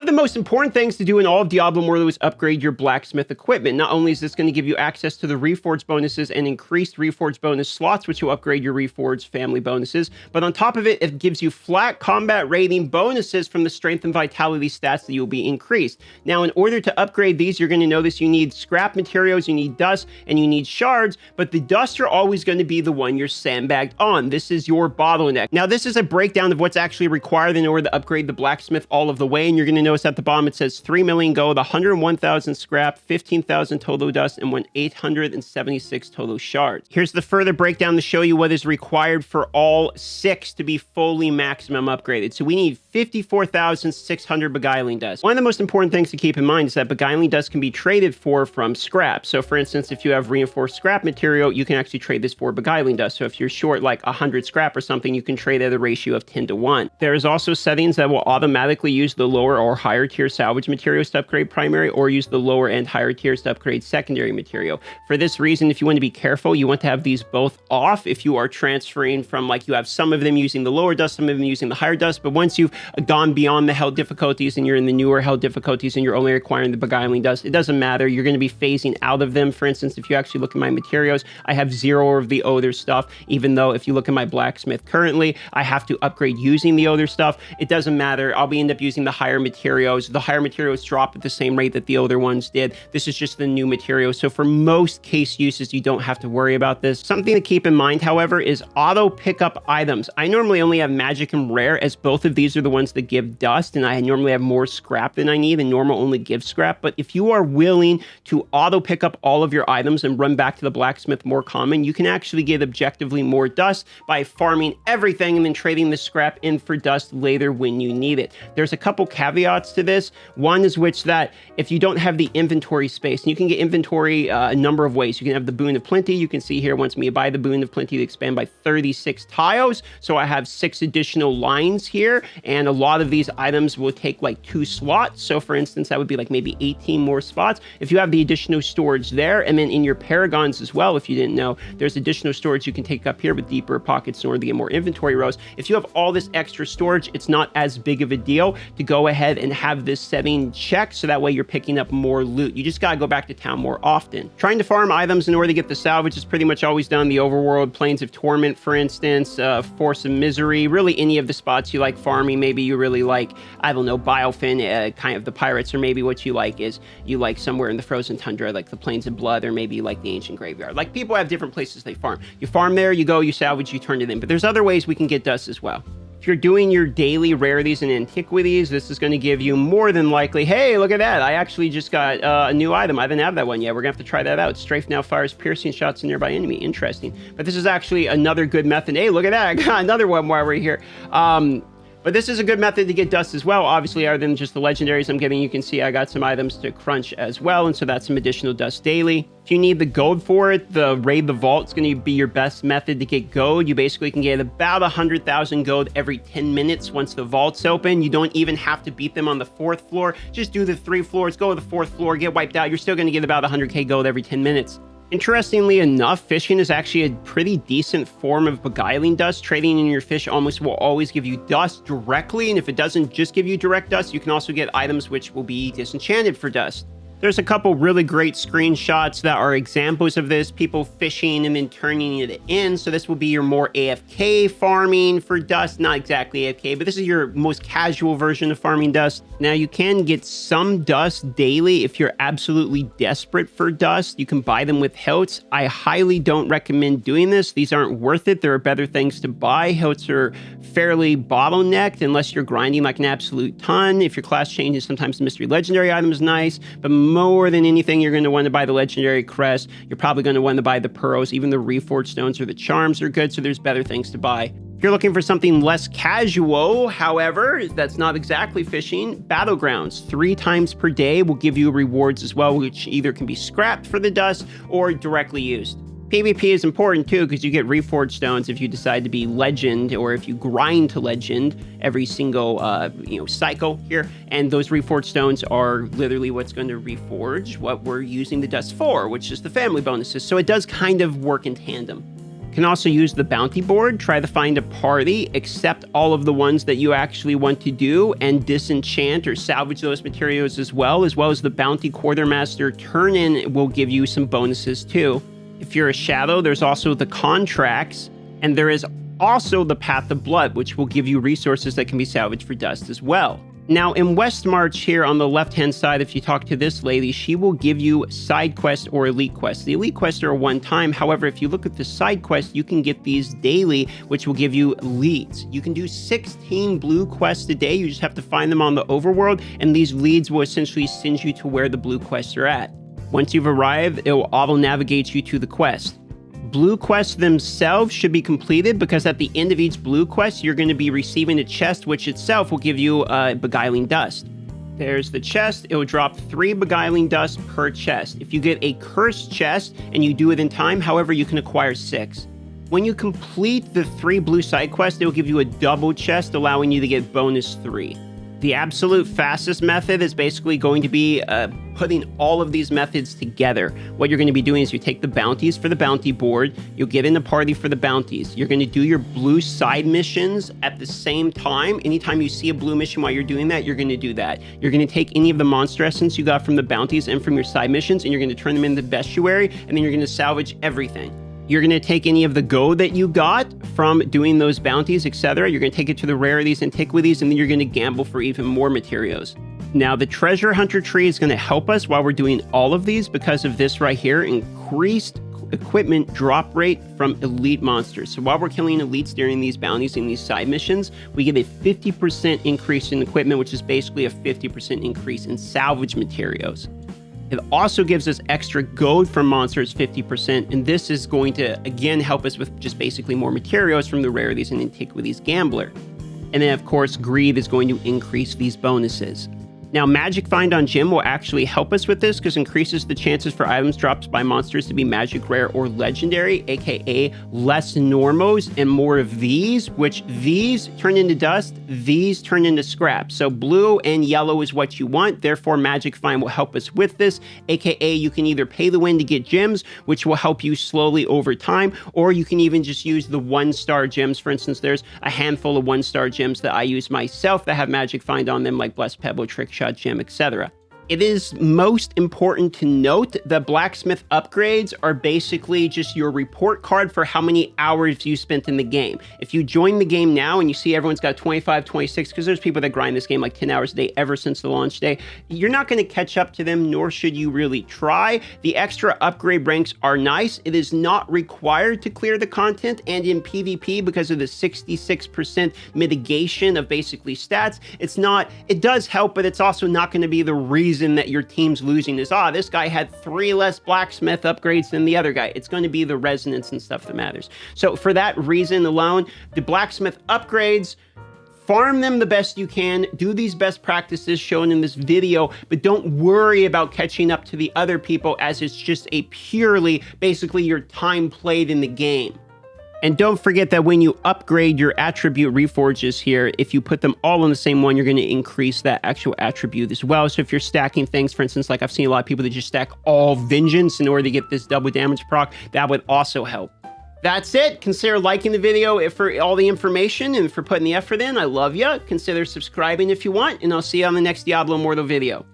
the most important things to do in all of Diablo Immortal is upgrade your blacksmith equipment. Not only is this going to give you access to the Reforged bonuses and increased Reforged bonus slots, which will upgrade your Reforged family bonuses, but on top of it, it gives you flat combat rating bonuses from the strength and vitality stats that you'll be increased. Now, in order to upgrade these, you're going to notice you need scrap materials, you need dust, and you need shards, but the dust are always going to be the one you're sandbagged on. This is your bottleneck. Now, this is a breakdown of what's actually required in order to upgrade the blacksmith all of the way, and you're going to notice at the bottom it says 3 million gold, 101,000 scrap, 15,000 total dust, and 876 total shards. Here's the further breakdown to show you what is required for all 6 to be fully maximum upgraded. So we need 54,600 beguiling dust. One of the most important things to keep in mind is that beguiling dust can be traded for from scrap. So for instance, if you have reinforced scrap material, you can actually trade this for beguiling dust. So if you're short like 100 scrap or something, you can trade at a ratio of 10 to 1. There's also settings that will automatically use the lower or higher tier salvage materials to upgrade primary, or use the lower and higher tiers to upgrade secondary material. For this reason, if you want to be careful, you want to have these both off if you are transferring from, like, you have some of them using the lower dust, some of them using the higher dust, but once you've gone beyond the held difficulties and you're in the newer held difficulties and you're only requiring the beguiling dust, it doesn't matter. You're going to be phasing out of them. For instance, if you actually look at my materials, I have 0 of the other stuff, even though if you look at my blacksmith currently, I have to upgrade using the other stuff. It doesn't matter. I'll be end up using the higher materials. The higher materials drop at the same rate that the older ones did. This is just the new material. So for most case uses, you don't have to worry about this. Something to keep in mind, however, is auto pickup items. I normally only have magic and rare, as both of these are the ones that give dust, and I normally have more scrap than I need, and normal only gives scrap. But if you are willing to auto pick up all of your items and run back to the blacksmith more common, you can actually get objectively more dust by farming everything and then trading the scrap in for dust later when you need it. There's a couple caveats to this. One is which that if you don't have the inventory space, and you can get inventory a number of ways. You can have the Boon of Plenty. You can see here, once me buy the Boon of Plenty to expand by 36 tiles. So I have 6 additional lines here, and a lot of these items will take like 2 slots. So for instance, that would be like maybe 18 more spots. If you have the additional storage there, and then in your paragons as well, if you didn't know, there's additional storage you can take up here with deeper pockets in order to get more inventory rows. If you have all this extra storage, it's not as big of a deal to go ahead and have this setting checked, so that way you're picking up more loot. You just gotta go back to town more often. Trying to farm items in order to get the salvage is pretty much always done. The overworld, Plains of Torment, for instance, Force of Misery, really any of the spots you like farming. Maybe you really like, I don't know, Biofin, kind of the pirates, or maybe what you like is you like somewhere in the frozen tundra, like the Plains of Blood, or maybe like the Ancient Graveyard. Like, people have different places they farm. You farm there, you go, you salvage, you turn it in. But there's other ways we can get dust as well. If you're doing your daily rarities and antiquities, this is going to give you more than likely, hey, look at that, I actually just got a new item. I didn't have that one yet. We're going to have to try that out. Strafe now fires piercing shots to nearby enemy. Interesting. But this is actually another good method. Hey, look at that. I got another one while we're here. But this is a good method to get dust as well. Obviously, other than just the legendaries I'm getting, you can see I got some items to crunch as well, and so that's some additional dust daily. If you need the gold for it, the Raid the Vault is going to be your best method to get gold. You basically can get about 100,000 gold every 10 minutes once the vault's open. You don't even have to beat them on the 4th floor. Just do the 3 floors, go to the 4th floor, get wiped out. You're still going to get about 100k gold every 10 minutes. Interestingly enough, fishing is actually a pretty decent form of beguiling dust. Trading in your fish almost will always give you dust directly, and if it doesn't just give you direct dust, you can also get items which will be disenchanted for dust. There's a couple really great screenshots that are examples of this, people fishing and then turning it in. So this will be your more AFK farming for dust, not exactly AFK, but this is your most casual version of farming dust. Now you can get some dust daily if you're absolutely desperate for dust. You can buy them with hilts. I highly don't recommend doing this. These aren't worth it. There are better things to buy. Hilts are fairly bottlenecked unless you're grinding like an absolute ton. If your class changes, sometimes the mystery legendary item is nice, but more than anything, you're going to want to buy the legendary crest. You're probably going to want to buy the pearls. Even the reforged stones or the charms are good, so there's better things to buy. If you're looking for something less casual, however, that's not exactly fishing, Battlegrounds 3 times per day will give you rewards as well, which either can be scrapped for the dust or directly used. PvP is important too, because you get reforged stones if you decide to be legend, or if you grind to legend every single cycle here. And those reforged stones are literally what's going to reforge what we're using the dust for, which is the family bonuses. So it does kind of work in tandem. Can also use the bounty board, try to find a party, accept all of the ones that you actually want to do, and disenchant or salvage those materials as well as the bounty quartermaster turn-in will give you some bonuses too. If you're a shadow, there's also the contracts, and there is also the Path of Blood, which will give you resources that can be salvaged for dust as well. Now, in Westmarch here on the left-hand side, if you talk to this lady, she will give you side quests or elite quests. The elite quests are one time. However, if you look at the side quests, you can get these daily, which will give you leads. You can do 16 blue quests a day. You just have to find them on the overworld, and these leads will essentially send you to where the blue quests are at. Once you've arrived, it will auto-navigate you to the quest. Blue quests themselves should be completed because at the end of each blue quest, you're going to be receiving a chest, which itself will give you beguiling dust. There's the chest. It will drop 3 beguiling dust per chest. If you get a cursed chest and you do it in time, however, you can acquire 6. When you complete the 3 blue side quests, it will give you a double chest, allowing you to get bonus 3. The absolute fastest method is basically going to be putting all of these methods together. What you're going to be doing is you take the bounties for the bounty board, you'll get in a party for the bounties. You're going to do your blue side missions at the same time. Anytime you see a blue mission while you're doing that, you're going to do that. You're going to take any of the monster essence you got from the bounties and from your side missions, and you're going to turn them into the bestiary, and then you're going to salvage everything. You're going to take any of the gold that you got from doing those bounties, etc. You're going to take it to the rarities, antiquities, and then you're going to gamble for even more materials. Now, the treasure hunter tree is going to help us while we're doing all of these because of this right here, increased equipment drop rate from elite monsters. So while we're killing elites during these bounties and these side missions, we get a 50% increase in equipment, which is basically a 50% increase in salvage materials. It also gives us extra gold from monsters, 50%, and this is going to, again, help us with just basically more materials from the rarities and antiquities gambler. And then, of course, greed is going to increase these bonuses. Now, Magic Find on Gem will actually help us with this because it increases the chances for items dropped by monsters to be magic, rare, or legendary, aka less normals and more of these, which these turn into dust, these turn into scrap. So blue and yellow is what you want, therefore Magic Find will help us with this, aka you can either pay the win to get gems, which will help you slowly over time, or you can even just use the 1-star gems. For instance, there's a handful of 1-star gems that I use myself that have Magic Find on them, like Blessed Pebble, Trick Shot Gem, etc. It is most important to note that Blacksmith upgrades are basically just your report card for how many hours you spent in the game. If you join the game now and you see everyone's got 25, 26, because there's people that grind this game like 10 hours a day ever since the launch day, you're not going to catch up to them, nor should you really try. The extra upgrade ranks are nice. It is not required to clear the content, and in PvP, because of the 66% mitigation of basically stats, it does help, but it's also not going to be the reason that your team's losing is, this guy had 3 less blacksmith upgrades than the other guy. It's going to be the resonance and stuff that matters. So for that reason alone, the blacksmith upgrades, farm them the best you can, do these best practices shown in this video, but don't worry about catching up to the other people, as it's just a purely, basically, your time played in the game. And don't forget that when you upgrade your attribute reforges here, if you put them all on the same one, you're going to increase that actual attribute as well. So if you're stacking things, for instance, like I've seen a lot of people that just stack all vengeance in order to get this double damage proc, that would also help. That's it. Consider liking the video for all the information and for putting the effort in. I love ya. Consider subscribing if you want, and I'll see you on the next Diablo Immortal video.